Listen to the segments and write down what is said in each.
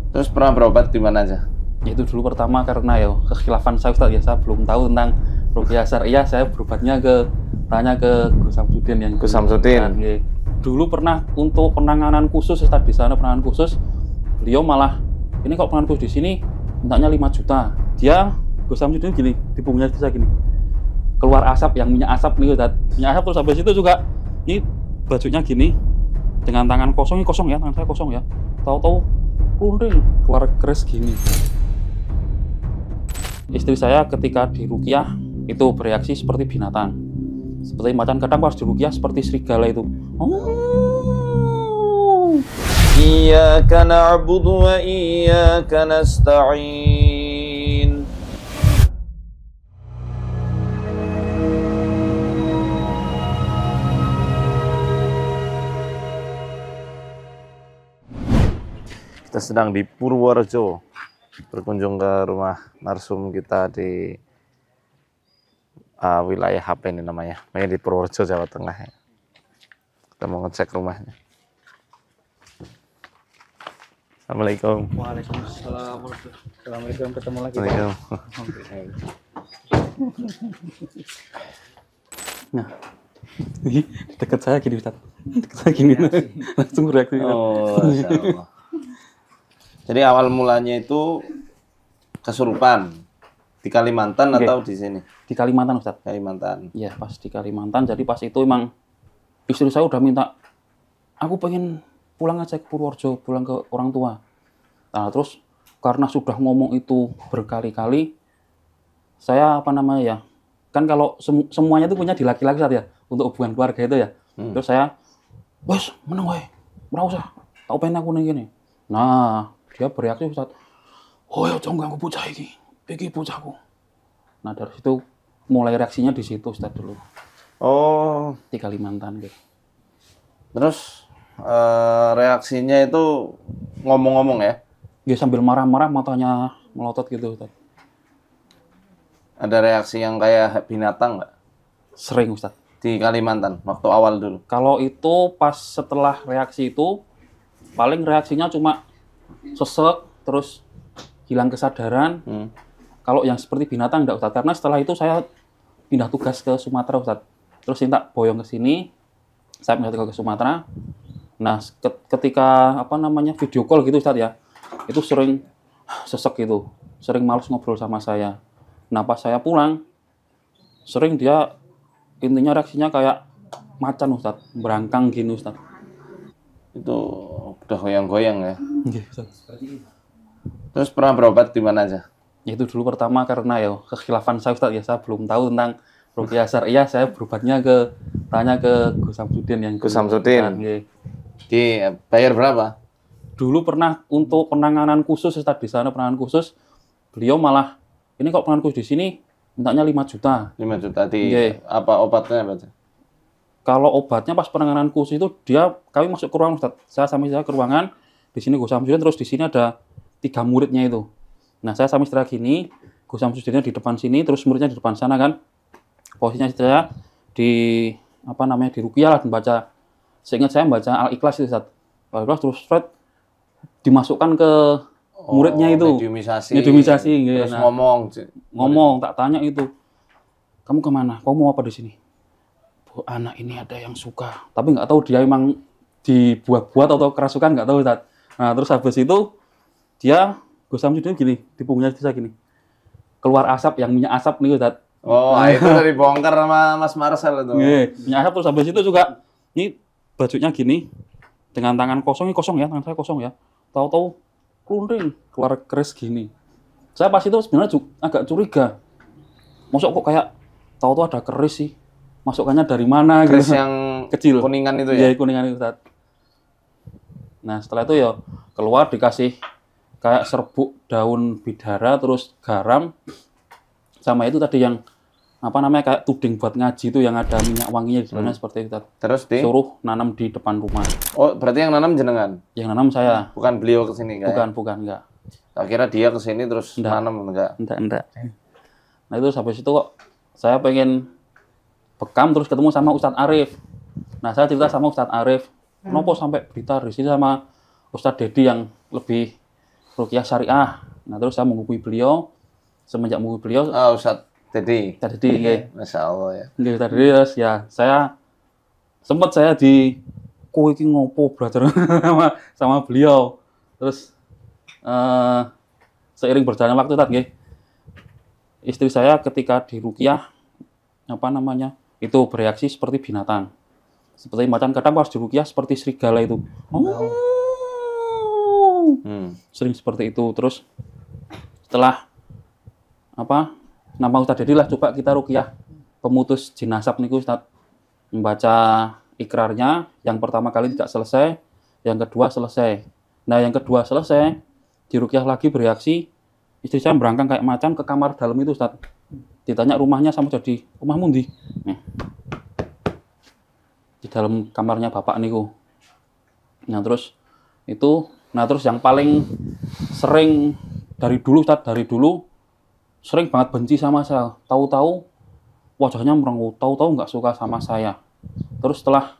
Terus pernah berobat di mana aja? Itu dulu pertama karena ya kekhilafan saya Ustaz ya, saya belum tahu tentang ruqyah syariah, saya berobatnya tanya ke Gus Samsudin yang Gus Samsudin. Dulu pernah untuk penanganan khusus Ustaz, di sana penanganan khusus. Beliau malah ini kok penanganan khusus di sini mintanya 5 juta. Dia Gus Samsudin gini, di punggungnya bisa gini. Keluar asap yang minyak asap nih Ustaz. Minyak asap terus habis itu juga ini bajunya gini. Dengan tangan kosong, ini kosong ya, tangan saya kosong ya. Tahu-tahu runding keluar keris gini. Istri saya ketika diruqyah itu bereaksi seperti binatang, seperti macan. Kadang pas diruqyah seperti serigala itu. Iyyaka na'budu wa iyyaka nasta'in. Kita sedang di Purworejo, berkunjung ke rumah narsum kita di wilayah HP ini namanya di Purworejo, Jawa Tengah ya. Kita mau ngecek rumahnya. Assalamualaikum. Waalaikumsalam. Assalamualaikum, ketemu lagi. Assalamualaikum. Nah, dekat saya gini Ustaz. Dekat saya gini. Langsung reaksi. Oh, insyaallah. Jadi awal mulanya itu kesurupan di Kalimantan atau di sini? Di Kalimantan Ustaz. Kalimantan. Iya, pas di Kalimantan. Jadi pas itu emang istri saya udah minta, aku pengen pulang aja ke Purworejo, pulang ke orang tua. Nah, terus karena sudah ngomong itu berkali-kali, saya kan kalau semuanya itu punya di laki-laki Ustaz ya, untuk hubungan keluarga itu ya. Terus saya, wes, meneng wae, ora usah, tau pengen aku ning kene. Nah, dia bereaksi Ustaz, oh ya jangan ganggu bocah iki bocahku. Nah dari situ mulai reaksinya di situ Ustaz dulu. Oh, Di Kalimantan gitu. terus reaksinya itu ngomong-ngomong ya? Dia sambil marah-marah, matanya melotot gitu Ustaz. Ada reaksi yang kayak binatang nggak? Sering Ustaz. Di Kalimantan, waktu awal dulu? Kalau itu pas setelah reaksi itu, paling reaksinya cuma sesek, terus hilang kesadaran. Kalau yang seperti binatang enggak Ustaz, karena setelah itu saya pindah tugas ke Sumatera Ustaz. Terus minta boyong ke sini, saya pindah tugas ke Sumatera. Nah, ketika video call gitu Ustaz ya, itu sering sesek gitu, sering malas ngobrol sama saya. Nah, pas saya pulang, sering dia intinya reaksinya kayak macan Ustaz, berangkang gini Ustaz. Itu udah goyang-goyang ya? Iya Ustaz. Terus pernah berobat di mana aja? Itu dulu pertama karena ya kekhilafan saya Ustaz ya, saya belum tahu tentang ruqyah syariah, saya berobatnya tanya ke Gus Samsudin yang Gus Samsudin. Bayar berapa? Dulu pernah untuk penanganan khusus Ustaz, di sana penanganan khusus. Beliau malah ini kok penanganan khusus di sini mintanya 5 juta. 5 juta apa obatnya apa aja? Kalau obatnya pas penanganan khusus itu kami masuk ke ruangan Ustaz. Saya ke ruangan, di sini Gus Samsudin, terus di sini ada 3 muridnya itu. Nah, saya sambil istirahat gini, Gus Samsudinnya di depan sini, terus muridnya di depan sana kan. Posisinya saya di di ruqyah lah, membaca. Seingat saya membaca Al-Ikhlas itu Ustaz. Al-Ikhlas terus dimasukkan ke muridnya itu. Mediumisasi gitu. Terus ngomong, tak tanya itu. Kamu kemana? Kamu mau apa di sini? Bu, anak ini ada yang suka. Tapi nggak tahu dia emang dibuat-buat atau kerasukan, nggak tahu Ustaz. Nah, terus habis itu Gus Samsudin gini, di punggungnya bisa gini. Keluar asap yang minyak asap nih Ustaz. Oh, itu dari bongkar sama Mas Marcel itu. Minyak asap. Terus habis itu juga ini bajunya gini, dengan tangan kosong, ini kosong ya, tangan saya kosong ya. Tahu-tahu runding keluar keris gini. Saya pas itu sebenarnya agak curiga. Masuk kok kayak tahu-tahu ada keris sih. Masukannya dari mana Keris gitu. yang kecil. Kuningan itu ya? Iya, kuningan itu Ustaz. Nah, setelah itu ya keluar dikasih kayak serbuk daun bidara, terus garam, sama itu tadi yang kayak tuding buat ngaji itu yang ada minyak wanginya di dalamnya seperti itu. Terus suruh nanam di depan rumah. Oh, berarti yang nanam jenengan? Yang nanam saya. Bukan beliau ke sini kan? Bukan, enggak. Tak kira dia ke sini terus nanam enggak? Enggak. Nah, itu habis itu kok saya pengen bekam terus ketemu sama Ustadz Arif. Nah, saya cerita sama Ustadz Arif, nopo sampai Blitar di sini sama Ustadz Dedi yang lebih ruqyah syariah. Nah, terus saya menghubungi beliau. Semenjak menghubungi beliau, Ustaz Dedi. tadi nggih. Masya Allah ya. Nggih, tadi terus ya saya sempat saya di kowe iki ngopo brother sama beliau. Terus seiring berjalannya waktu tadi nggih. Istri saya ketika diruqyah itu bereaksi seperti binatang. Seperti macan kadang pas diruqyah seperti serigala itu. Sering seperti itu. Terus setelah nama Ustaz Dedi lah coba kita ruqyah pemutus jinasab niku Ustaz. Membaca ikrarnya, yang pertama kali tidak selesai, yang kedua selesai. Nah, yang kedua selesai, diruqyah lagi bereaksi, istri saya berangkang kayak macan ke kamar dalam itu Ustaz. Ditanya rumahnya sama jadi, rumahmu ndi? Di dalam kamarnya bapak niku. Nah, terus yang paling sering dari dulu Ustaz, sering banget benci sama saya. Tahu-tahu wajahnya merengut, tahu-tahu nggak suka sama saya. Terus setelah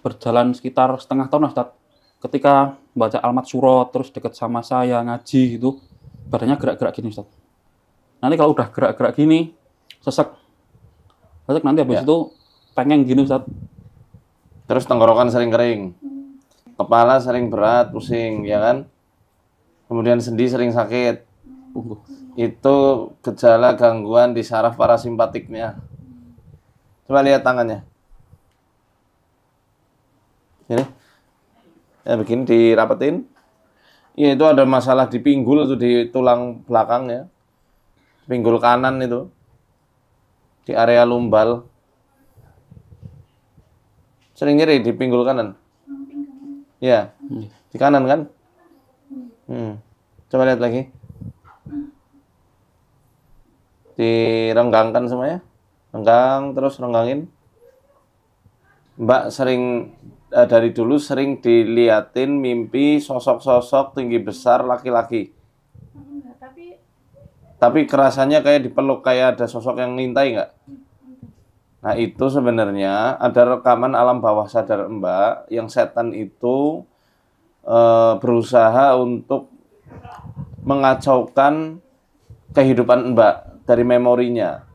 berjalan sekitar setengah tahun Ustaz, ketika baca Almat Surat terus deket sama saya ngaji itu badannya gerak-gerak gini Ustaz. Nanti kalau udah gerak-gerak gini sesek nanti habis itu pengen gini Ustaz. Terus tenggorokan sering kering, kepala sering berat, pusing, ya kan? Kemudian sendi sering sakit. Itu gejala gangguan di saraf parasimpatiknya. Coba lihat tangannya. Ini. Ya begini dirapetin. Ya itu ada masalah di pinggul itu, di tulang belakang ya. Pinggul kanan itu. Di area lumbal. Sering nyeri di pinggul kanan. Ya. Di kanan kan? Coba lihat lagi. Direnggangkan semuanya. Renggang, terus renggangin. Mbak sering dari dulu sering diliatin mimpi sosok-sosok tinggi besar laki-laki. Tapi kerasanya kayak dipeluk, kayak ada sosok yang ngintai nggak? Nah itu sebenarnya ada rekaman alam bawah sadar Mbak yang setan itu berusaha untuk mengacaukan kehidupan Mbak dari memorinya.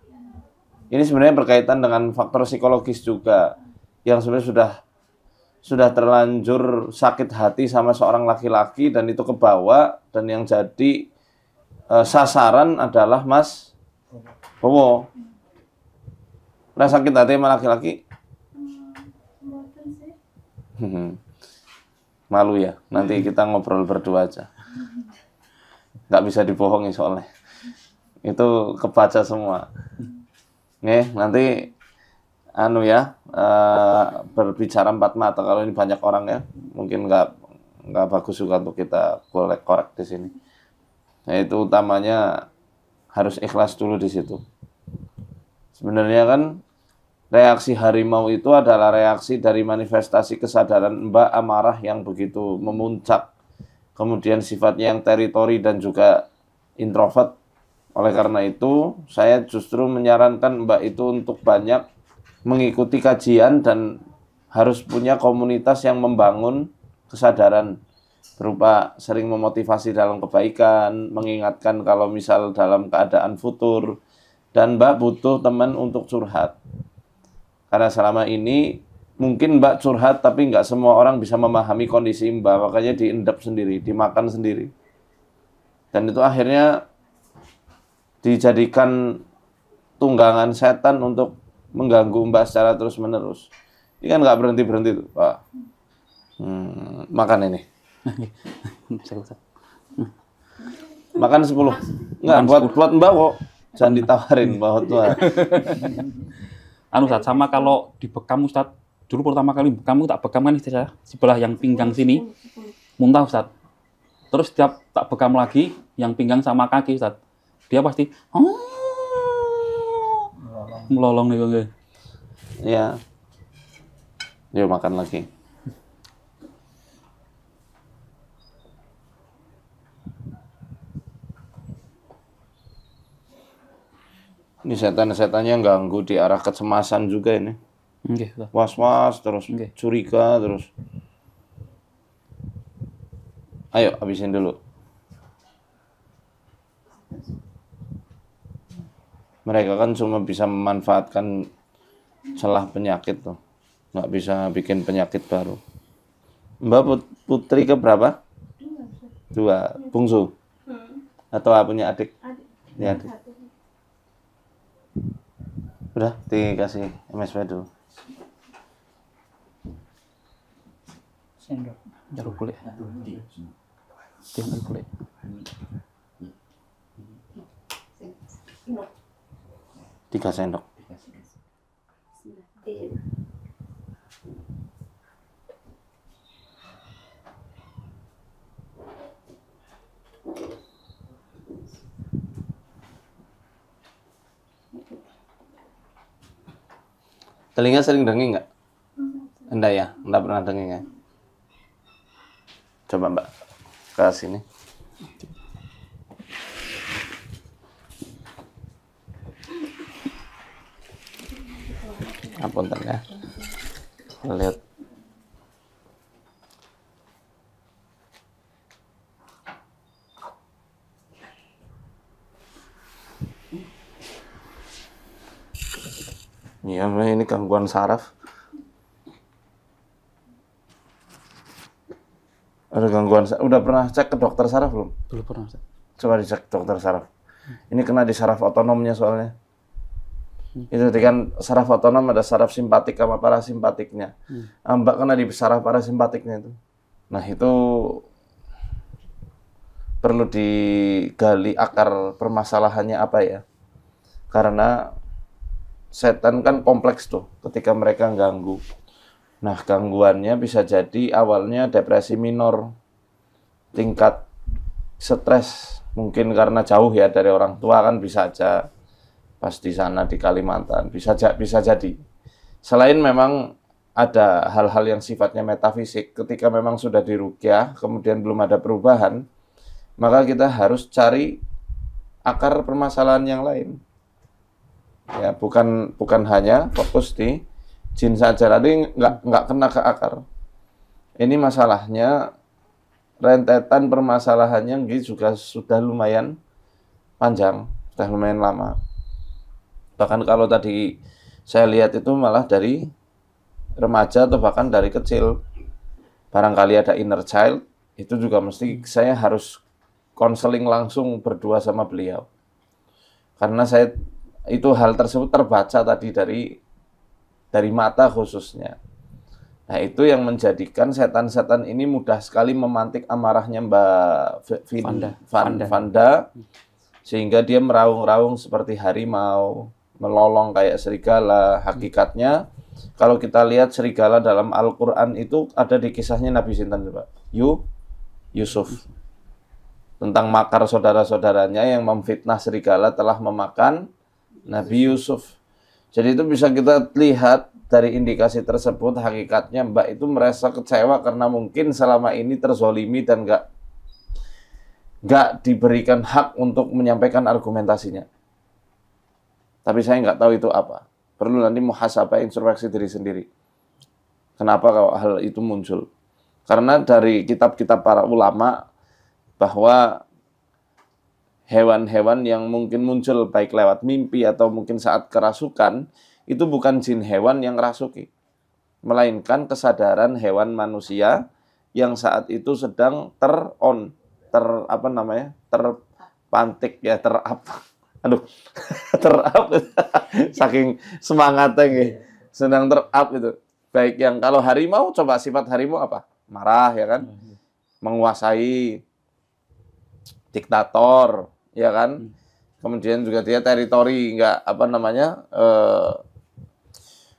Ini sebenarnya berkaitan dengan faktor psikologis juga, yang sebenarnya sudah terlanjur sakit hati sama seorang laki-laki dan itu kebawa, dan yang jadi sasaran adalah Mas Bowo. Pernah sakit hati sama laki-laki? Malu ya, nanti kita ngobrol berdua aja. Nggak bisa dibohongi soalnya. Itu kebaca semua. Nih, nanti berbicara empat mata. Kalau ini banyak orang ya, mungkin nggak bagus juga untuk kita korek di sini. Nah, itu utamanya harus ikhlas dulu di situ. Sebenarnya kan reaksi harimau itu adalah reaksi dari manifestasi kesadaran Mbak amarah yang begitu memuncak. Kemudian sifatnya yang teritori dan juga introvert. Oleh karena itu, saya justru menyarankan Mbak itu untuk banyak mengikuti kajian dan harus punya komunitas yang membangun kesadaran berupa sering memotivasi dalam kebaikan, mengingatkan kalau misal dalam keadaan futur, dan Mbak butuh teman untuk curhat. Karena selama ini mungkin Mbak curhat tapi nggak semua orang bisa memahami kondisi Mbak, makanya diendap sendiri, dimakan sendiri. Dan itu akhirnya dijadikan tunggangan setan untuk mengganggu Mbak secara terus-menerus. Ini kan nggak berhenti-berhenti tuh, Pak. Makan ini. Makan 10. Enggak, buat Mbak kok. Jangan ditawarin bahwa Tuhan. Ustaz, sama kalau dibekam Ustaz, dulu pertama kali bekam tak bekam kan istri saya sebelah yang pinggang sini muntah Ustaz. Terus setiap tak bekam lagi yang pinggang sama kaki Ustaz, dia pasti melolong nih gue. Iya. Yuk makan lagi. Ini setan-setannya ganggu di arah kecemasan juga ini. Was-was terus, curiga terus. Ayo habisin dulu. Mereka kan cuma bisa memanfaatkan celah penyakit tuh, nggak bisa bikin penyakit baru. Mbak Putri ke berapa? Dua. Bungsu? Atau punya adik? Ini adik. Udah dikasih MSP dulu. Sendok. Jeruk kulit. Jeruk kulit. 3 sendok. Telinga sering denging nggak? Enggak ya, enggak pernah denging ya. Coba Mbak ke sini. Apunten ya. Lihat. Iya, ini gangguan saraf. Ada gangguan. Udah pernah cek ke dokter saraf belum? Belum pernah. Coba dicek dokter saraf. Ini kena di saraf otonomnya soalnya. Itu kan saraf otonom ada saraf simpatik sama parasimpatiknya. Mbak kena di saraf parasimpatiknya itu. Nah itu perlu digali akar permasalahannya apa ya. Karena setan kan kompleks tuh ketika mereka ganggu. Nah gangguannya bisa jadi awalnya depresi minor, tingkat stres, mungkin karena jauh ya dari orang tua kan bisa aja pas di sana di Kalimantan, bisa jadi. Selain memang ada hal-hal yang sifatnya metafisik, ketika memang sudah diruqyah, kemudian belum ada perubahan, maka kita harus cari akar permasalahan yang lain. Ya, bukan hanya fokus di jin saja, tadi nggak kena ke akar. Ini masalahnya rentetan permasalahannya juga sudah lumayan panjang, sudah lumayan lama. Bahkan kalau tadi saya lihat itu malah dari remaja atau bahkan dari kecil. Barangkali ada inner child, itu juga mesti saya harus konseling langsung berdua sama beliau. Karena itu hal tersebut terbaca tadi dari mata khususnya. Nah itu yang menjadikan setan-setan ini mudah sekali memantik amarahnya Mbak Vanda, sehingga dia meraung-raung seperti harimau, melolong kayak serigala. Hakikatnya kalau kita lihat serigala dalam Al-Quran itu ada di kisahnya Nabi Sinten coba. Yusuf. Tentang makar saudara-saudaranya yang memfitnah serigala telah memakan Nabi Yusuf. Jadi itu bisa kita lihat dari indikasi tersebut, hakikatnya Mbak itu merasa kecewa karena mungkin selama ini terzolimi dan nggak diberikan hak untuk menyampaikan argumentasinya. Tapi saya nggak tahu itu apa. Perlu nanti muhasabah, introspeksi diri sendiri. Kenapa kalau hal itu muncul? Karena dari kitab-kitab para ulama bahwa hewan-hewan yang mungkin muncul baik lewat mimpi atau mungkin saat kerasukan, itu bukan jin hewan yang rasuki, melainkan kesadaran hewan manusia yang saat itu sedang terpantik ya, terap saking semangatnya nih, sedang terap itu. Baik yang kalau harimau, coba sifat harimau apa? Marah ya kan, menguasai, diktator ya kan. Kemudian juga dia teritori, nggak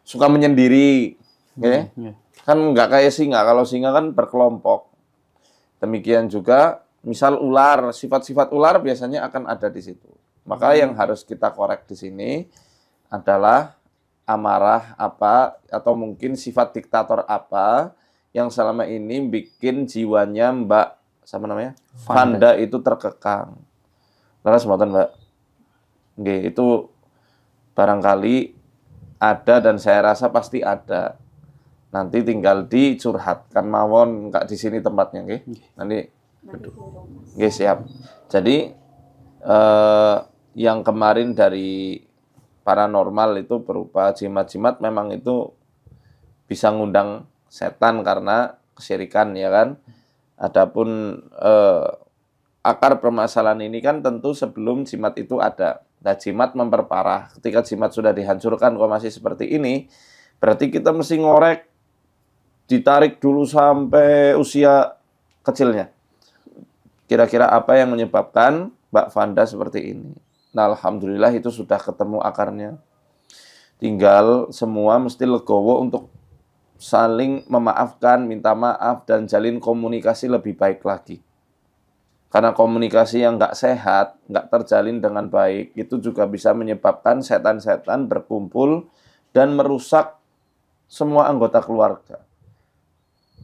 suka menyendiri, ya. Kan nggak kayak singa. Kalau singa kan berkelompok. Demikian juga, misal ular, sifat-sifat ular biasanya akan ada di situ. Maka yang harus kita korek di sini adalah amarah apa atau mungkin sifat diktator apa yang selama ini bikin jiwanya Mbak Vanda itu terkekang. Laras mboten Mbak. Nggih, itu barangkali ada dan saya rasa pasti ada. Nanti tinggal dicurhatkan mawon, enggak di sini tempatnya nggih. Nanti Oke, siap. Jadi yang kemarin dari paranormal itu berupa jimat-jimat memang itu bisa ngundang setan karena kesyirikan ya kan. Adapun akar permasalahan ini kan tentu sebelum jimat itu ada. Nah, jimat memperparah. Ketika jimat sudah dihancurkan kok masih seperti ini, berarti kita mesti ngorek, ditarik dulu sampai usia kecilnya. Kira-kira apa yang menyebabkan Mbak Vanda seperti ini? Nah, alhamdulillah itu sudah ketemu akarnya. Tinggal semua mesti legowo untuk saling memaafkan, minta maaf, dan jalin komunikasi lebih baik lagi. Karena komunikasi yang nggak sehat, nggak terjalin dengan baik, itu juga bisa menyebabkan setan-setan berkumpul dan merusak semua anggota keluarga.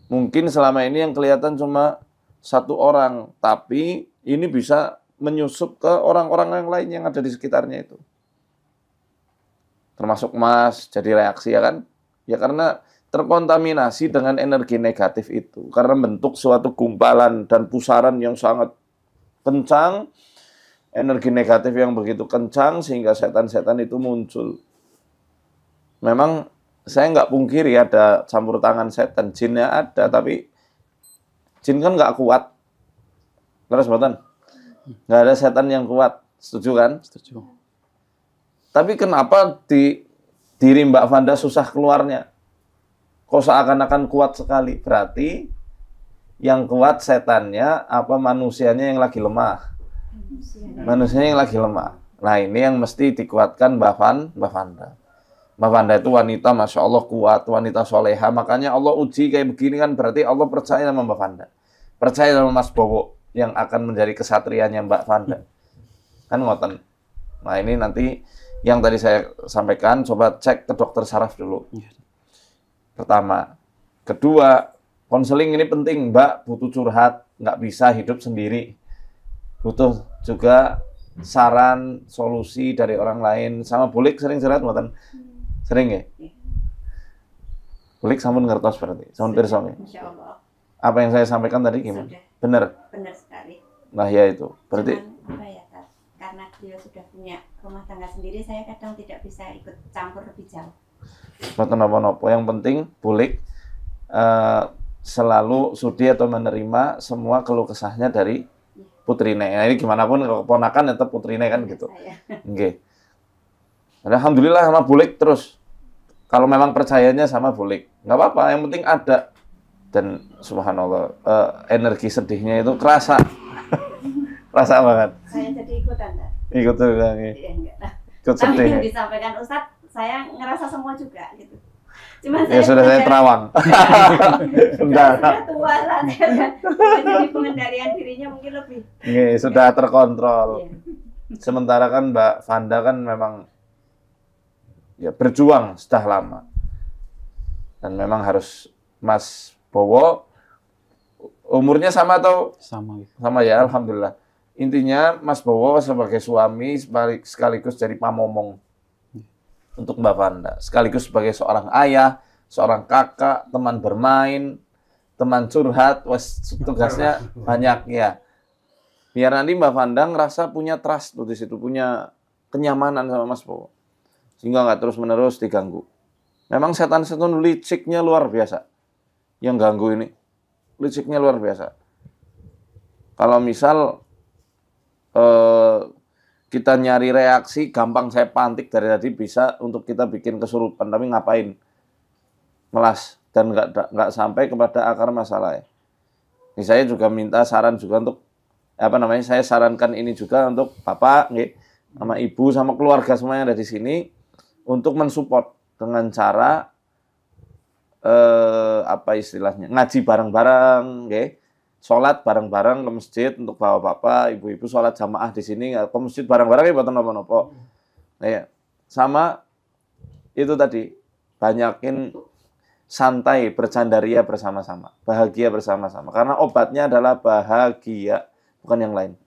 Mungkin selama ini yang kelihatan cuma satu orang, tapi ini bisa menyusup ke orang-orang yang lain yang ada di sekitarnya itu. Termasuk Mas, jadi reaksi ya kan? Ya karena terkontaminasi dengan energi negatif itu. Karena bentuk suatu gumpalan dan pusaran yang sangat kencang, energi negatif yang begitu kencang, sehingga setan-setan itu muncul. Memang saya nggak pungkiri ada campur tangan setan, jinnya ada, tapi jin kan nggak kuat. Terus boten? Nggak ada setan yang kuat, setuju kan? Setuju. Tapi kenapa di diri Mbak Vanda susah keluarnya? Kok seakan-akan kuat sekali? Berarti yang kuat setannya apa manusianya yang lagi lemah? Manusianya yang lagi lemah. Nah ini yang mesti dikuatkan Mbak Vanda. Mbak Vanda itu wanita Masya Allah kuat, wanita soleha. Makanya Allah uji kayak begini kan berarti Allah percaya sama Mbak Vanda. Percaya sama Mas Bowo yang akan menjadi kesatrianya Mbak Vanda. Kan ngoten. Nah ini nanti yang tadi saya sampaikan, coba cek ke dokter saraf dulu. Pertama. Kedua, konseling ini penting, Mbak. Butuh curhat, nggak bisa hidup sendiri. Butuh juga saran, solusi dari orang lain. Sama Bulik sering curhat, Mbak. Sering ya? Bulik sampun ngertos berarti. Sampun pirsa ya? Insya Allah. Apa yang saya sampaikan tadi gimana? Sudah. Benar? Benar sekali. Nah ya itu. Berarti Cuman, apa ya, Kak? Karena beliau sudah punya rumah tangga sendiri, saya kadang tidak bisa ikut campur lebih jauh. mboten napa-napa. Yang penting Bulik selalu sudi atau menerima semua keluh kesahnya dari putrine. Nah, ini gimana pun kalau keponakan tetap putrine kan gitu. Nggih. Alhamdulillah sama Bulik terus. Kalau memang percayanya sama Bulik, nggak apa-apa. Yang penting ada. Dan subhanallah energi sedihnya itu kerasa, kerasa banget. Saya jadi ikutan, Kak. Ikut tuh Iya, enggak. ikut Tapi sedih. yang disampaikan Ustadz, saya ngerasa semua juga gitu. Cuma Ya sudah saya terawang. Sudah. Sudah tua lah, saya udah jadi pengendalian dirinya mungkin lebih. Nggih, sudah terkontrol. Iya. Sementara kan Mbak Vanda kan memang ya berjuang sudah lama. Dan memang harus Mas Bowo umurnya sama atau Sama gitu. sama ya, alhamdulillah. Intinya Mas Bowo sebagai suami sekaligus jadi pamomong untuk Mbak Vanda, sekaligus sebagai seorang ayah, seorang kakak, teman bermain, teman curhat, tugasnya banyak ya. Biar nanti Mbak Vanda ngerasa punya trust tuh di situ, punya kenyamanan sama Mas Bowo. Sehingga nggak terus-menerus diganggu. Memang setan-setan liciknya luar biasa. Yang ganggu ini liciknya luar biasa. Kalau misal kita nyari reaksi, gampang saya pantik dari tadi bisa untuk kita bikin kesurupan, tapi ngapain? Melas dan nggak sampai kepada akar masalah ya. Ini saya juga minta saran juga untuk saya sarankan ini juga untuk Bapak, sama Ibu, sama keluarga semuanya ada di sini untuk mensupport dengan cara ngaji bareng-bareng, sholat bareng-bareng ke masjid untuk bapak-bapak, ibu-ibu sholat jamaah di sini ke masjid bareng-bareng ya buat nopo-nopo. Nah, ya. Sama itu tadi banyakin santai, bercandaria bersama-sama, bahagia bersama-sama. Karena obatnya adalah bahagia, bukan yang lain.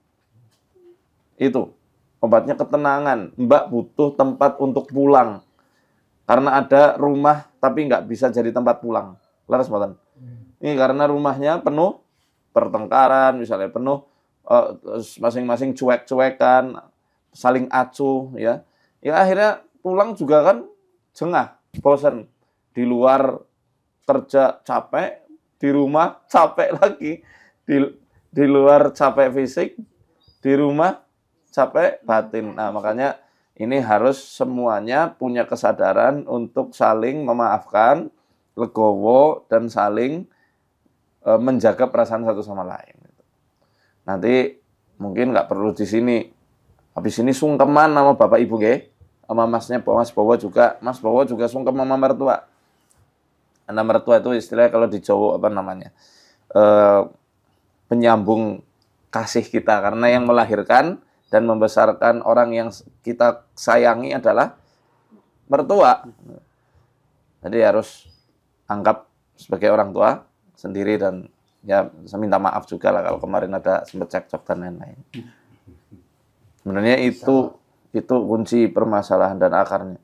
Itu obatnya ketenangan. Mbak butuh tempat untuk pulang. Karena ada rumah tapi nggak bisa jadi tempat pulang. Laras mboten. Ini karena rumahnya penuh pertengkaran, misalnya penuh masing-masing cuek-cuekan, saling acuh, ya. Ya akhirnya pulang juga kan jengah, bosan. Di luar kerja capek, di rumah capek lagi. Di luar capek fisik, di rumah capek batin. Nah, makanya ini harus semuanya punya kesadaran untuk saling memaafkan, legowo, dan saling menjaga perasaan satu sama lain. Nanti mungkin nggak perlu di sini. Habis ini sungkeman sama bapak ibu, sama masnya, Mas Bowo juga. Mas Bowo juga sungkem sama mertua. Karena mertua itu istilahnya kalau di Jawa apa namanya? Penyambung kasih kita. Karena yang melahirkan dan membesarkan orang yang kita sayangi adalah mertua. Jadi harus anggap sebagai orang tua sendiri dan ya saya minta maaf juga lah kalau kemarin ada sempat cekcok dan lain-lain. Sebenarnya itu kunci permasalahan dan akarnya.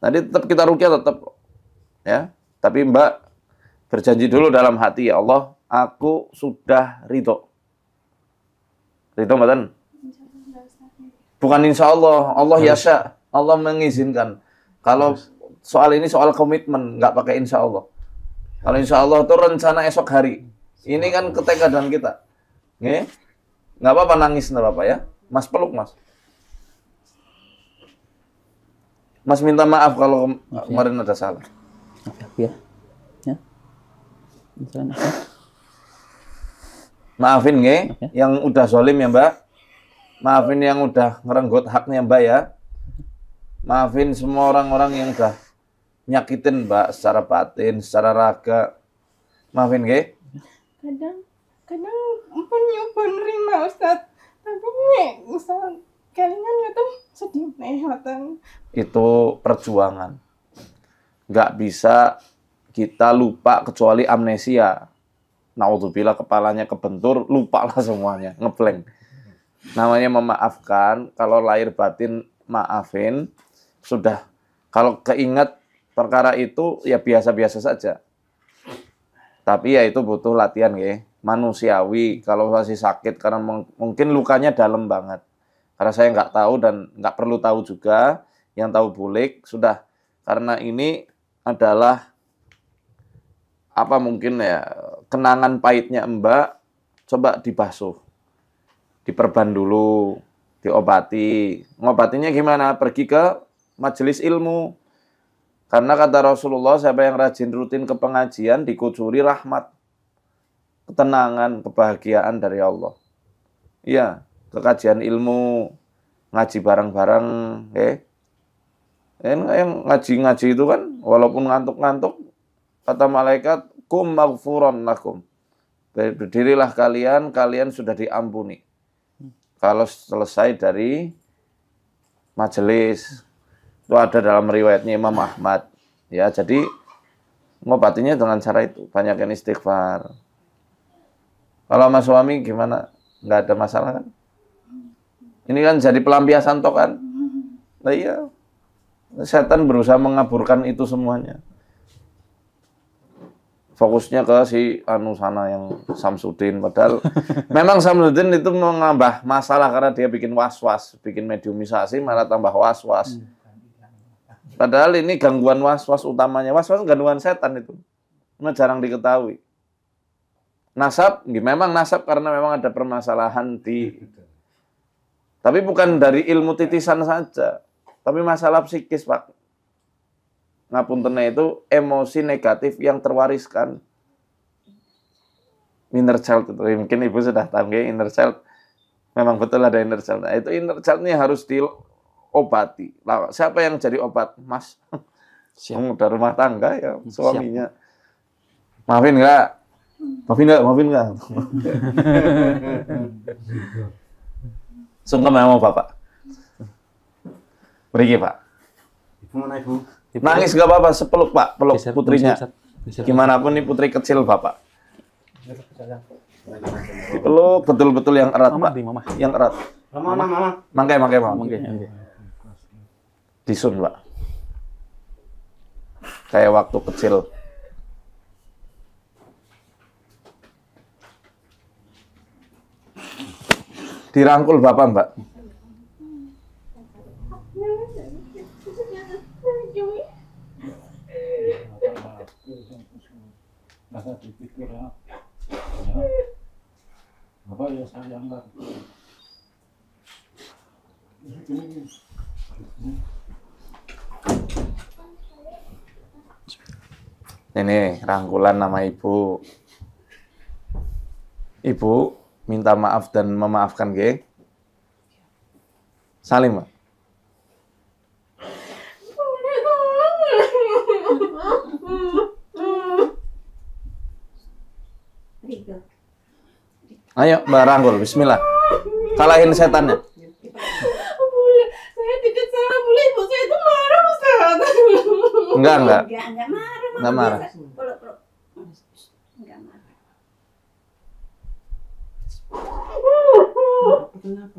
Nanti tetap kita ruqyah tetap ya, tapi Mbak berjanji dulu dalam hati, ya Allah, aku sudah ridho. Ridho mboten? Bukan insya Allah, Allah yasha, Allah mengizinkan. Kalau soal ini soal komitmen, nggak pakai insya Allah. Kalau insya Allah itu rencana esok hari. Ini kan ketekadaan kita. Nggak apa-apa nangis, nggak apa-apa ya. Mas peluk, Mas. Mas minta maaf kalau kemarin ada salah. Maaf ya. Ya. Maafin yang udah zolim ya Mbak. Maafin yang udah ngerenggut haknya Mbak ya. Maafin semua orang-orang yang udah nyakitin Mbak secara batin, secara raga. Maafin kadang pun nyoba nerima Ustaz, tapi nih Ustaz kalian ngeten sedih ngeten. Itu perjuangan. Nggak bisa kita lupa kecuali amnesia. Naudzubillah, kepalanya kebentur, lupalah semuanya, ngeblank. Namanya memaafkan, kalau lahir batin maafin, sudah. Kalau keingat perkara itu ya biasa-biasa saja. Tapi ya itu butuh latihan manusiawi. Kalau masih sakit karena mungkin lukanya dalam banget. Karena saya nggak tahu dan nggak perlu tahu juga. Yang tahu bulik sudah. Karena ini adalah apa mungkin ya kenangan pahitnya Mbak. Coba dibasuh, diperban dulu, diobati. Ngobatinya gimana? Pergi ke majelis ilmu. Karena kata Rasulullah, siapa yang rajin rutin ke pengajian dikucuri rahmat, ketenangan, kebahagiaan dari Allah. Iya, ke kajian ilmu, ngaji bareng-bareng, yang ngaji-ngaji itu kan, walaupun ngantuk-ngantuk, kata malaikat, kum maghfuran lakum. Berdirilah kalian sudah diampuni. Kalau selesai dari majelis. Itu ada dalam riwayatnya Imam Ahmad. Ya, jadi ngobatinya dengan cara itu, banyakin istighfar. Kalau sama suami gimana? Nggak ada masalah kan? Ini kan jadi pelampiasan toh kan? Nah iya. Setan berusaha mengaburkan itu semuanya. Fokusnya ke si sana yang Samsudin. Padahal memang Samsudin itu menambah masalah karena dia bikin was-was, bikin mediumisasi malah tambah was-was. Padahal ini gangguan was-was utamanya. Was-was gangguan setan itu. Nah, jarang diketahui. Nasab, memang nasab karena memang ada permasalahan Tapi bukan dari ilmu titisan saja. Tapi masalah psikis, Pak. Ngapuntennya itu emosi negatif yang terwariskan. Inner child itu. Mungkin Ibu sudah tahu, inner child. Memang betul ada inner child. Nah, itu inner child-nya harus obati. Nah, siapa yang jadi obat? Mas. Siap. Udah rumah tangga ya, suaminya. Siap. Maafin nggak? Maafin nggak? Sungkem sama Bapak. Pergi, Pak. Ibu mana, Ibu? Nangis nggak apa-apa, sepeluk, Pak. Peluk putrinya. Gimana pun ini putri kecil Bapak. Peluk betul-betul yang erat, Pak. Yang erat. Mama. Mangkai, Mama. Disun, Pak. Kayak waktu kecil. Dirangkul Bapak, Mbak. Bapak ya sayang lah. Ini rangkulan nama Ibu. Ibu minta maaf dan memaafkan, nggih. Salim, Mbak. Rigo. Ayo, Mbak rangkul. Bismillah. Kalahin setannya. Saya tidak salah, boleh ibu saya itu marah, Ustaz. Enggak. Enggak marah. Enggak marah. Peluk. Enggak marah. Kenapa?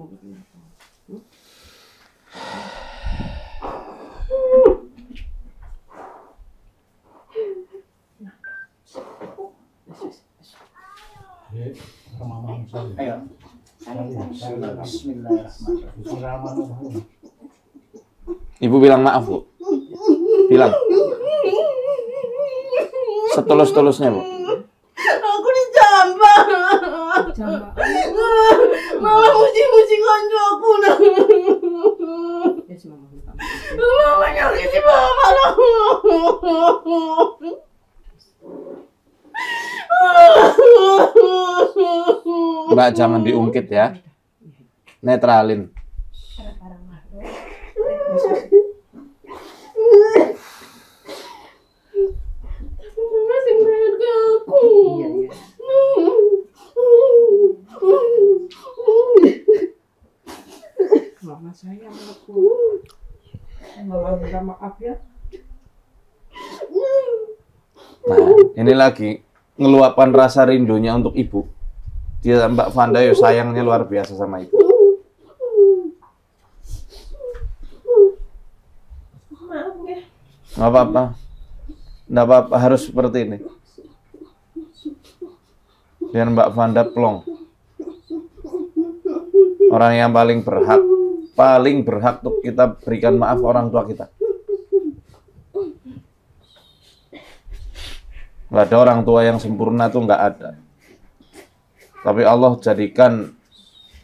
Ayo. Bismillahirrahmanirrahim. Ibu bilang maaf, Bu. Bilang. Setulus-tulusnya, Bu. Aku dijambak. Malah muji-muji kanjo aku nah. Mama nyakiti mama lah. Mbak jangan diungkit ya. Netralin. Masih ngeliat ke aku. Mama sayang aku. Mama minta maaf ya. Nah, ini lagi ngeluapkan rasa rindunya untuk ibu. Dia Mbak Vanda yo sayangnya luar biasa sama ibu. Maaf ya. Nggak apa-apa. Nggak apa-apa, harus seperti ini. Biar Mbak Vanda plong. Orang yang paling berhak untuk kita berikan maaf orang tua kita. Nggak ada orang tua yang sempurna tuh nggak ada. Tapi Allah jadikan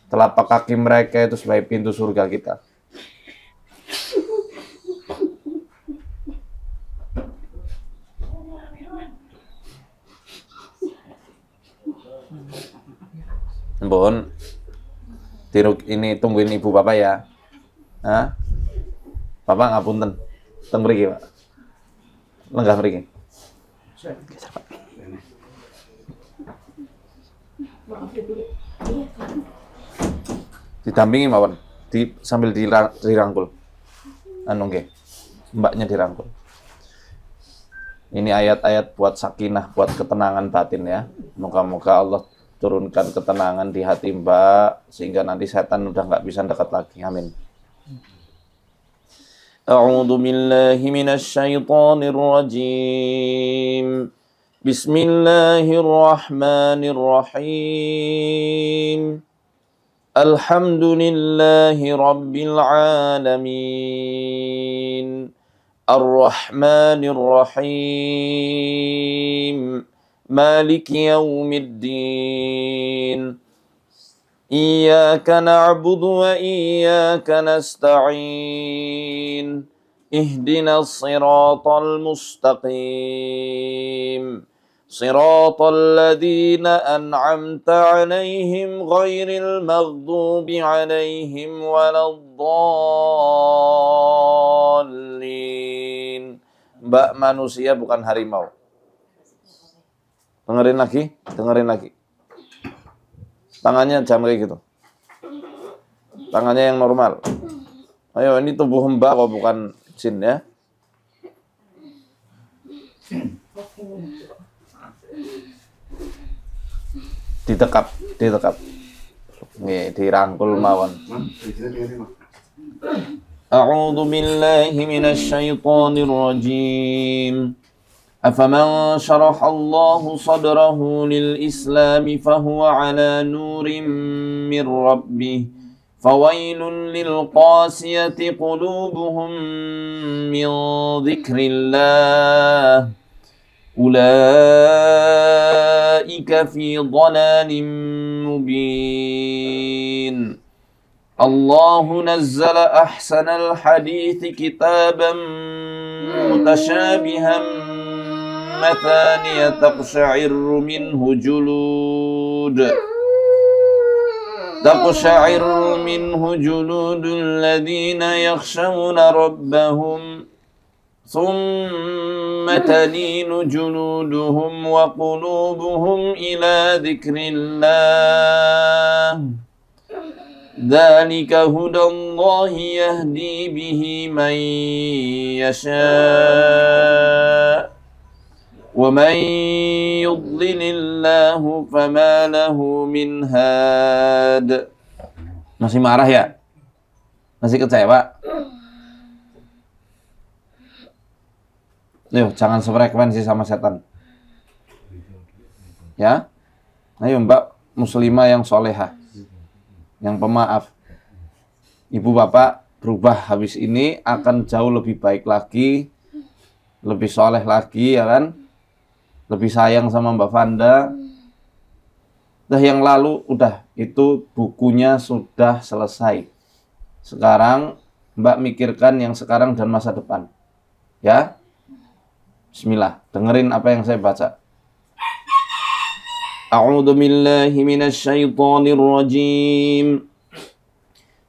telapak kaki mereka itu sebagai pintu surga kita. Bon, ini tungguin ibu bapak ya. Hah? Bapak ngapunten. Teng mriki, Pak. Lenggah mriki. Didampingi mawon, sambil dirangkul. Anu nggih. Mbaknya dirangkul. Ini ayat-ayat buat sakinah, buat ketenangan batin ya. Moga-moga Allah turunkan ketenangan di hati Mbak sehingga nanti setan udah nggak bisa dekat lagi. Amin. A'udzu billahi minasyaitonir rajim. Bismillahirrahmanirrahim. Alhamdulillahi rabbil alamin. Ar-Rahmanir Rahim. Maliki yaumiddin. Iyyaka na'budu wa iyyaka nasta'in. Ihdinas siratal mustaqim. Siratal ladzina an'amta 'alaihim ghairil maghdubi 'alaihim waladdallin. Mbak manusia bukan harimau. Dengerin lagi. Tangannya jangan kayak gitu. Tangannya yang normal. Ayo, ini tubuh Mbak kok bukan jin ya. Ditekap. Nih, dirangkul mawon. A'udzu billahi minasy syaithanir rajim. أفمن شرح الله صدره للإسلام فهو على نور من ربه فويل للقاسية قلوبهم من ذكر الله أولئك في ضلال مبين الله نزل أحسن الحديث كتابا متشابها مثانية تقشعر منه جلود الذين يخشون ربهم ثم تلين جلودهم وقلوبهم إلى ذكر الله ذلك هدى الله يهدي به من يشاء ومن يضلل الله فما له من هاد. Masih marah ya? Masih kecewa? Ayo, jangan sefrekuensi sama setan. Ya? Ayo Mbak muslimah yang solehah, yang pemaaf. Ibu bapak berubah habis ini akan jauh lebih baik lagi, lebih soleh lagi ya kan? Lebih sayang sama Mbak Vanda. Udah yang lalu, udah itu bukunya sudah selesai. Sekarang Mbak mikirkan yang sekarang dan masa depan. Ya? Bismillah, dengerin apa yang saya baca. A'udzu billahi minasy syaithanir rajim.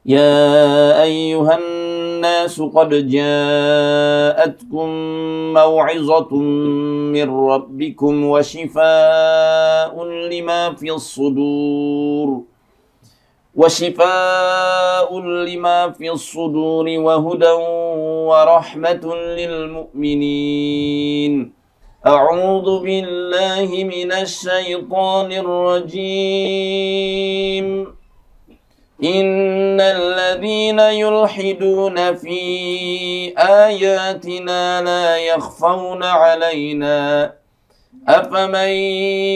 Ya ayyuhan nasu qad ja'atkum mau'izatun min rabbikum wa shifaa'un lima fis sudur. وشفاء لما في الصدور وهدى ورحمة للمؤمنين أعوذ بالله من الشيطان الرجيم إن الذين يلحدون في آياتنا لا يخفون علينا أفمن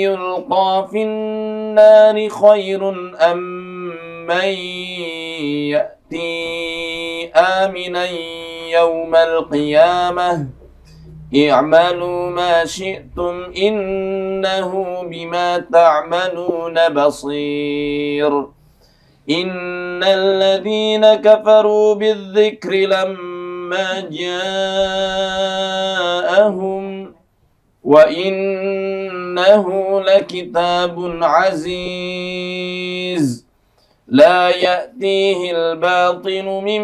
يلقى في النار خير أم من يأتي آمنا يوم القيامة اعملوا ما شئتم إنه بما تعملون بصير إن الذين كفروا بالذكر لما جاءهم وإنه لكتاب عزيز لا يأتيه الباطل من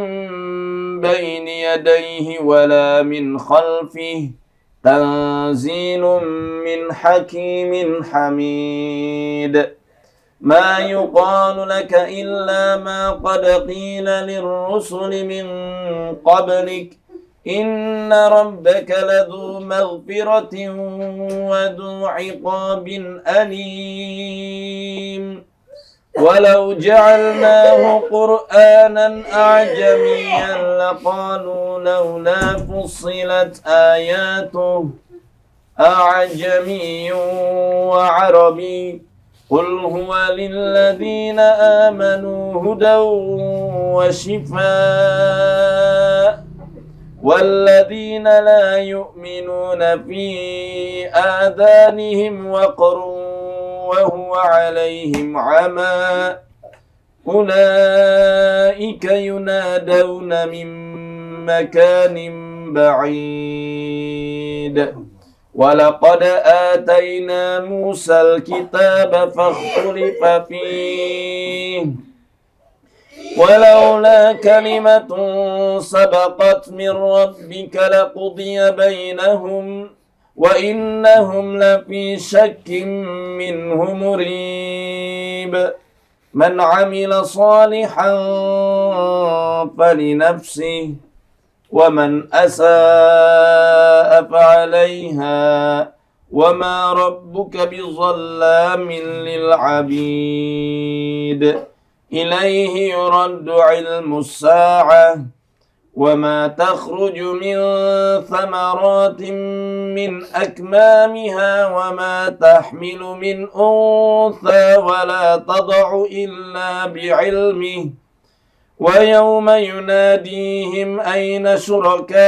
بين يديه ولا من خلفه تنزيل من حكيم حميد ما يقال لك إلا ما قد قيل للرسل من قبلك إن ربك لذو مغفرة وذو عقاب أليم ولو جعلناه قرآنا أعجميا لقالوا لولا فصلت آياته أعجمي وعربي قل هو للذين آمنوا هدى وشفاء والذين لا يؤمنون في آذانهم وقر وهو عليهم عمى أولئك ينادون من مكان بعيد ولقد آتينا موسى الكتاب فاختلف فيه ولولا كلمة سبقت من ربك لقضي بينهم وإنهم لفي شك منه مريب من عمل صالحا فلنفسه ومن أساء فعليها وما ربك بظلام للعبيد إليه يرد علم الساعة وما تخرج من ثمرات من أكمامها وما تحمل من أنثى ولا تضع إلا بعلمه ويوم يناديهم أين شركائي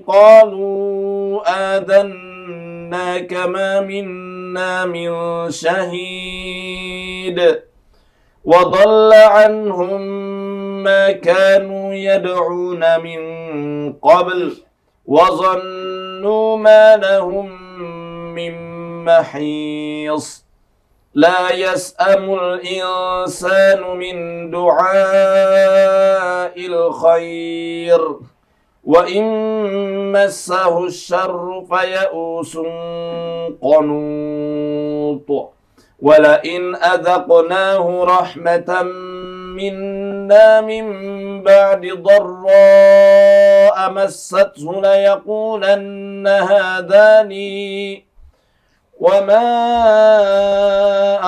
قالوا آذناك ما منا من شهيد وضل عنهم ما كانوا يدعون من قبل وظنوا ما لهم من محيص لا يسأم الإنسان من دعاء الخير وإن مسه الشر فيئوس قنوط ولئن أذقناه رحمة منا من بعد ضراء مسته ليقولن هذا لي وما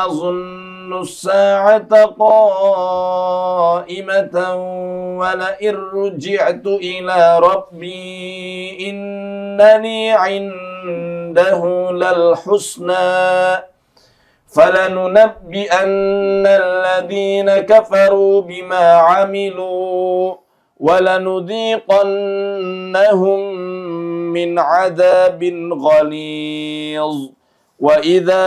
أظن الساعة قائمة ولئن رجعت إلى ربي إن لي عنده للحسنى فلننبئن الذين كفروا بما عملوا ولنذيقنهم من عذاب غليظ وإذا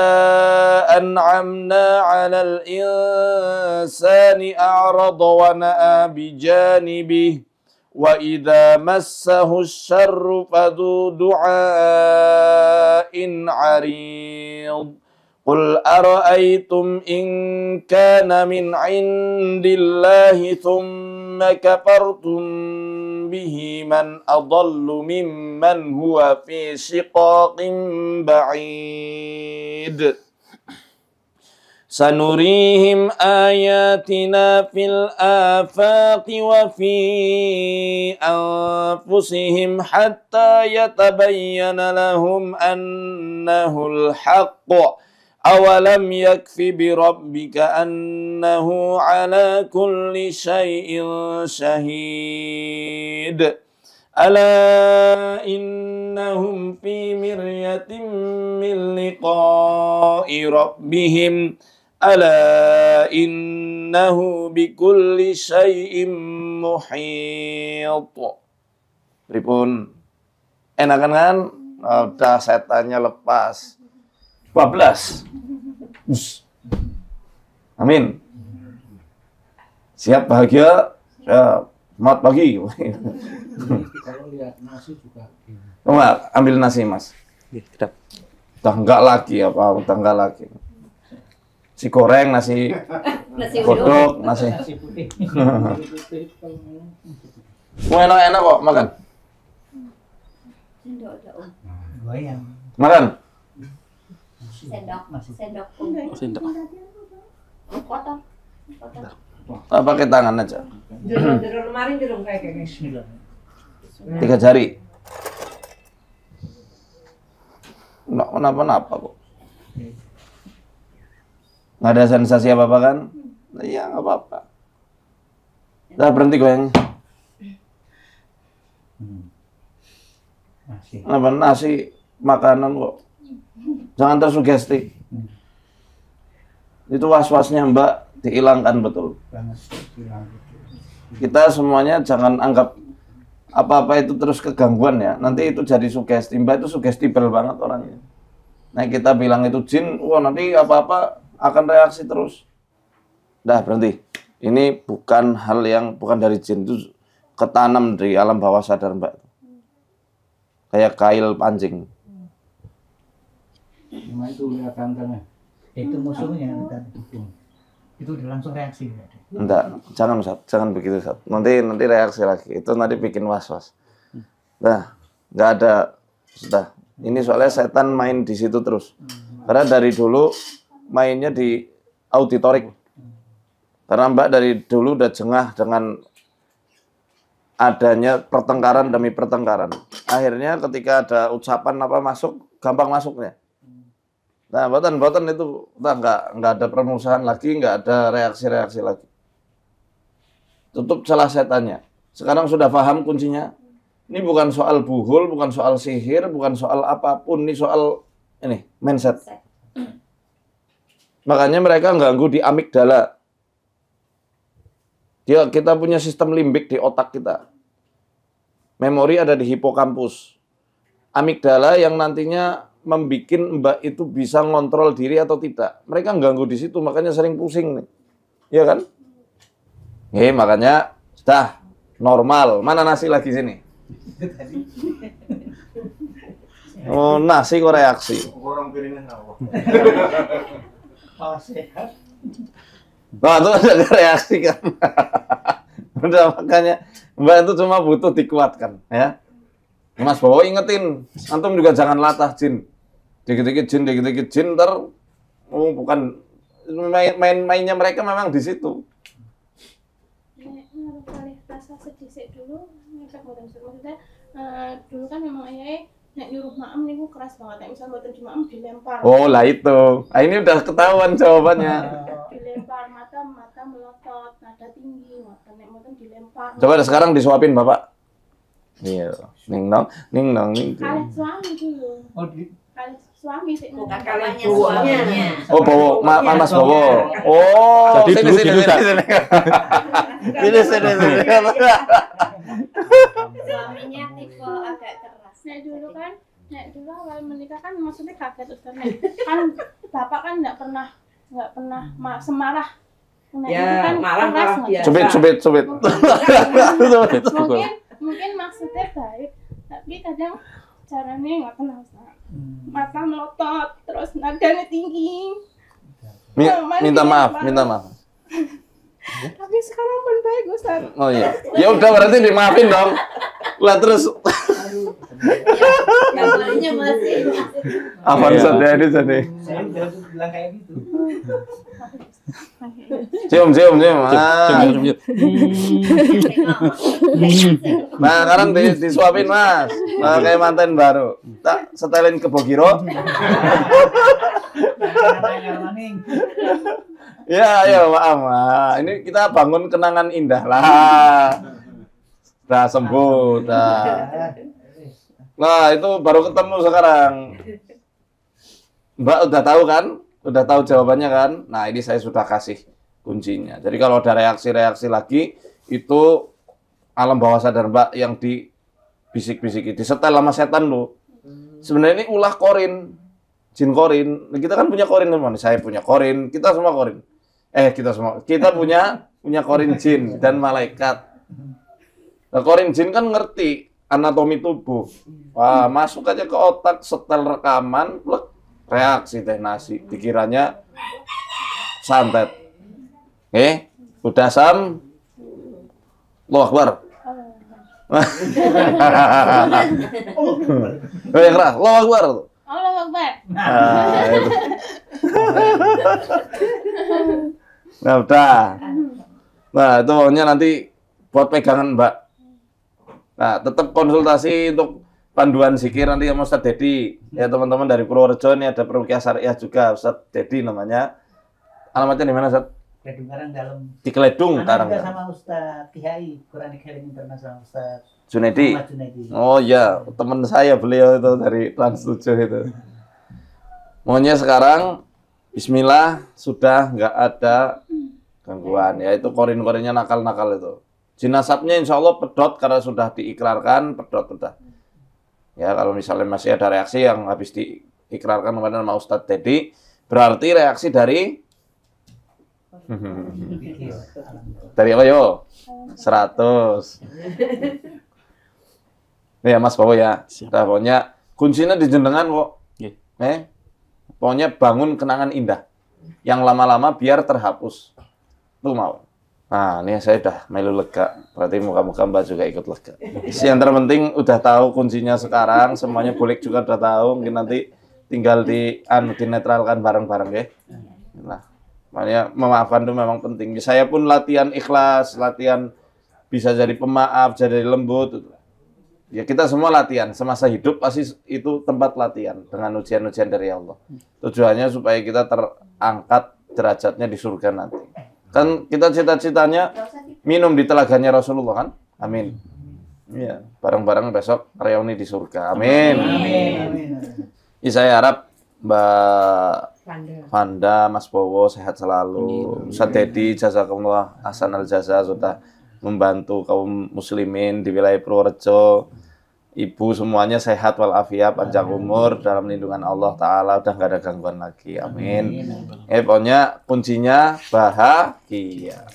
أنعمنا على الإنسان أعرض ونأى بجانبه وإذا مسه الشر فذو دعاء عريض قل أرأيتم إن كان من عند الله ثم كفرتم به من أضل ممن هو في شقاق بعيد سنريهم آياتنا في الآفاق وفي أنفسهم حتى يتبين لهم أنه الحق أولم يكف بربك أنه على كل شيء شهيد ألا إنهم في مرية من لقاء ربهم ألا إنه بكل شيء محيط. Pripun? Enakan kan? Udah setannya lepas. 12. Amin. Siap bahagia? Siap. Selamat pagi. Kalau lihat nasi juga. Enggak, ambil nasi, Mas. Tidak. Udah enggak lagi apa? Udah enggak lagi. Nasi goreng, nasi Nasi kodok, nasi. Nasi putih. Mau enak-enak kok makan. Sendok ada om. Goyang. Makan. Sendok. Sendok. Kotor. Kotor. Pakai tangan aja. Jeruk lemari jeruk kayak gini. Bismillah. 3 jari. Nggak kenapa-napa kok. Nggak ada sensasi apa-apa kan? Iya, nggak apa-apa. Udah berhenti goyangnya. Nasi. Apa nasi makanan kok. Jangan tersugesti. Itu was-wasnya Mbak dihilangkan betul. Banget bilang gitu. Kita semuanya jangan anggap apa-apa itu terus kegangguan ya. Nanti itu jadi sugesti. Mbak itu sugestibel banget orangnya. Nah kita bilang itu jin, wah nanti apa-apa akan reaksi terus. Dah berhenti. Ini bukan hal yang bukan dari jin, itu ketanam dari alam bawah sadar Mbak. Kayak kail pancing. Cuma itu lihat tantangnya. Itu musuhnya dan itu udah langsung reaksi. Enggak, jangan Ustaz, jangan begitu Ustaz. Nanti reaksi lagi. Itu nanti bikin was-was. Nah, nggak ada sudah. Ini soalnya setan main di situ terus. Karena dari dulu mainnya di auditorik. Karena Mbak dari dulu udah jengah dengan adanya pertengkaran demi pertengkaran. Akhirnya ketika ada ucapan apa masuk, gampang masuknya. Nah, boten itu udah nggak ada permusuhan lagi, nggak ada reaksi-reaksi lagi. Tutup celah setannya. Sekarang sudah paham kuncinya? Ini bukan soal buhul, bukan soal sihir, bukan soal apapun. Ini soal ini mindset. Makanya mereka ganggu di amigdala. Kita punya sistem limbik di otak kita. Memori ada di hipokampus. Amigdala yang nantinya membuat Mbak itu bisa ngontrol diri atau tidak. Mereka ganggu di situ, makanya sering pusing nih. Iya kan? Makanya sudah normal. Mana nasi lagi sini? Oh, nasi kok reaksi. Orang piringnya apa? Malah sehat. Nah, itu ada reaksi kan. Udah, makanya Mbak itu cuma butuh dikuatkan, ya. Mas Bowo ingetin, antum juga jangan latah jin. Dikit-dikit jin, bukan mainnya mereka memang di situ. Ngaruh kali rasa sedih dulu, maksudnya dulu kan memang ayah nek nyuruh maem niku keras banget. Nek misal mboten dimaem dilempar. Oh lah itu. Nah, ini udah ketahuan jawabannya. Dilempar mata melotot, nada tinggi, mata nek mboten dilempar. Coba sekarang disuapin Bapak. Iya. Ning nong. Kali suami dulu. Oh, Kali suami sih. Bukan kalahnya suaminya. Oh, Bowo, Mas Bowo. Oh, Jadi dulu gitu, Ustaz. Sini. Suaminya tipe agak keras. Nek dulu awal menikah kan maksudnya kaget Ustaz. Nek kan bapak kan nggak pernah semarah. Nek itu kan keras nggak? Cubit. Mungkin maksudnya baik, tapi kadang caranya nggak kenal Ustaz. Mata melotot, terus nadanya tinggi. Minta maaf. Tapi sekarang pun baik Ustaz. Oh iya. Ya udah berarti dimaafin dong. Lah terus Kabarnya masih. apa saja ini jadi. saya udah bilang kayak gitu. Cium. Ah. Nah, sekarang disuapin Mas. Nah, kayak manten baru. Tak setelin ke Bogiro. Ya, ayo maaf. Nah, ini kita bangun kenangan indah lah. Udah sembuh, udah. Nah, itu baru ketemu sekarang. Mbak udah tahu kan? Udah tahu jawabannya kan? Nah, ini saya sudah kasih kuncinya. Jadi kalau ada reaksi-reaksi lagi, itu alam bawah sadar Mbak yang dibisik-bisiki, disetel sama setan loh. Sebenarnya ini ulah korin, jin korin. Nah, kita kan punya korin teman. Saya punya korin, kita semua korin. Kita punya korin jin dan malaikat. Nah, korin jin kan ngerti anatomi tubuh. Wah, masuk aja ke otak, setel rekaman, plek, reaksi teh nasi. Dikiranya santet. Udah sam. Allahu Akbar. Allahu Akbar. Allahu Akbar. Nah, udah. Nah, itu pokoknya nanti buat pegangan Mbak. Nah, tetap konsultasi untuk panduan zikir nanti sama Ustadz Dedi. Ya, teman-teman dari Purworejo ini ada Peruqyah Syariah juga, Ustadz Dedi namanya. Alamatnya di mana, Ustadz? Keledung Karang Dalam. Di Keledung Karang. Karang. Sama Ustadz Kihai, Quranic Healing International Ustadz Junaidi. Muhammad Junaidi. Oh iya, teman saya beliau itu dari Trans 7 itu. Maunya sekarang bismillah sudah nggak ada gangguan, ya itu korin-korinnya nakal-nakal itu. Jinasabnya insya Allah pedot karena sudah diikrarkan, pedot udah. Ya kalau misalnya masih ada reaksi yang habis diikrarkan kepada nama Ustadz Dedi, berarti reaksi dari apa yo? 100. Ya Mas Bowo ya. Nah, pokoknya kuncinya di jenengan kok. Pokoknya bangun kenangan indah. Yang lama-lama biar terhapus. Tuh mau. Nah, ini saya udah melu lega. Berarti muka-muka Mbak juga ikut lega. Yang terpenting udah tahu kuncinya sekarang, semuanya bulik juga udah tahu. Mungkin nanti tinggal dinetralkan bareng-bareng ya. Nah, makanya memaafkan itu memang penting. Saya pun latihan ikhlas, latihan bisa jadi pemaaf, jadi lembut. Ya kita semua latihan, semasa hidup pasti itu tempat latihan dengan ujian-ujian dari Allah. Tujuannya supaya kita terangkat derajatnya di surga nanti. Kan kita cita-citanya minum di telaganya Rasulullah kan? Amin. Iya, bareng-bareng besok reuni di surga. Amin. Amin. Ya, saya harap Mbak Panda. Vanda, Mas Bowo sehat selalu. Ustaz Dedi, jazakumullah hasanal jaza sudah membantu kaum muslimin di wilayah Purworejo. Ibu semuanya sehat walafiat, panjang umur dalam lindungan Allah Ta'ala, udah nggak ada gangguan lagi. Amin. Pokoknya kuncinya bahagia.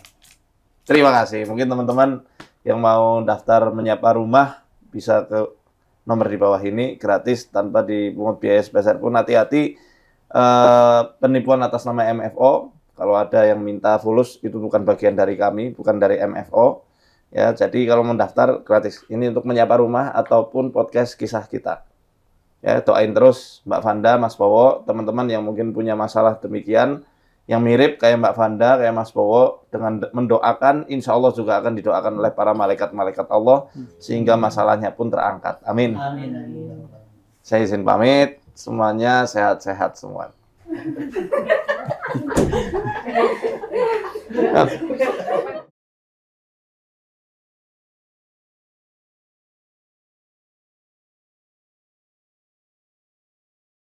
Terima kasih. Mungkin teman-teman yang mau daftar menyapa rumah bisa ke nomor di bawah ini gratis tanpa dipungut biaya sebesar pun. Hati-hati penipuan atas nama MFO. Kalau ada yang minta fulus itu bukan bagian dari kami, bukan dari MFO. Ya, jadi kalau mau daftar gratis. Ini untuk menyapa rumah ataupun podcast kisah kita. Ya, doain terus Mbak Vanda, Mas Bowo, teman-teman yang mungkin punya masalah demikian, yang mirip kayak Mbak Vanda, kayak Mas Bowo, dengan mendoakan, insya Allah juga akan didoakan oleh para malaikat-malaikat Allah, sehingga masalahnya pun terangkat. Amin. Amin. Saya izin pamit, semuanya sehat-sehat semua.